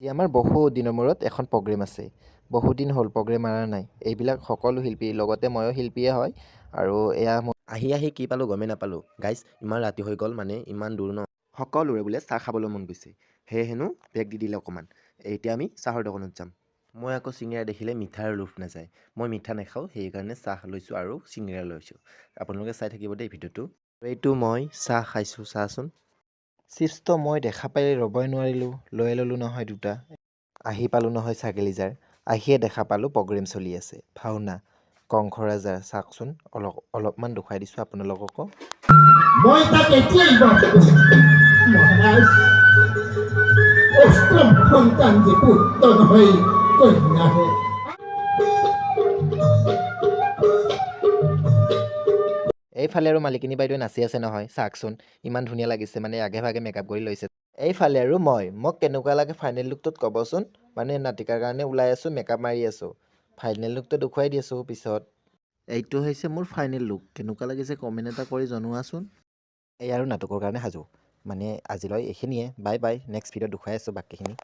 এতিয়া আমাৰ বহু দিনৰ মূৰত এখন প্ৰগ্ৰেম আছে। বহুদিন হ'ল প্ৰগ্ৰেম মাৰা নাই। এইবিলাক সকলো শিল্পী, লগতে ময়ো শিল্পীয়ে হয়। আৰু এয়া আহি কি পালোঁ গমেই নাপালোঁ। গাইজ, ইমান ৰাতি হৈ গ'ল, মানে ইমান দূৰ ন। সকলোৰে বোলে চাহ খাবলৈ মন গৈছে। সেয়ে হেনো বেগ দি দিলে অকণমান। এতিয়া আমি চাহৰ দোকানত যাম। মই আকৌ চিঙৰা দেখিলে মিঠাৰ লোভ নাযায়। মই মিঠা নাখাওঁ, সেইকাৰণে চাহ লৈছোঁ আৰু চিঙৰা লৈছোঁ। আপোনালোকে চাই থাকিব দেই ভিডিঅ'টো। এইটো মই চাহ খাইছোঁ, চাচোন। চিপছটো মই দেখা পাই ৰ'বই নোৱাৰিলোঁ, লৈ ল'লোঁ নহয় দুটা। আহি পালোঁ নহয় ছাগেলীজাৰ। আহিয়ে দেখা পালোঁ প্ৰগ্ৰেম চলি আছে, ভাওনা কংস ৰজাৰ। চাওকচোন, অলপমান দেখুৱাই দিছোঁ আপোনালোককো। মই তাক এতিয়াই বাদ দিছোঁ। মহাৰাজ, অষ্টম সন্তান যে পুত্ৰ নহয়, কন্যাহে। এইফালে আৰু মালিকিনী বাইদেৱে নাচি আছে নহয়, চাওকচোন। ইমান ধুনীয়া লাগিছে, মানে আগে ভাগে মেকআপ কৰি লৈছে। এইফালে আৰু মোক কেনেকুৱা লাগে ফাইনেল লুকটোত ক'বচোন। মানে নাটিকাৰ কাৰণে ওলাই আছোঁ, মেকআপ মাৰি আছোঁ। ফাইনেল লুকটো দেখুৱাই দি আছোঁ পিছত। এইটো হৈছে মোৰ ফাইনেল লুক। কেনেকুৱা লাগিছে কমেণ্ট এটা কৰি জনোৱাচোন। এই আৰু নাটকৰ কাৰণে সাজু। মানে আজিলৈ এইখিনিয়ে। বাই বাই, নেক্সট ভিডিঅ'ত দেখুৱাই আছোঁ বাকীখিনি।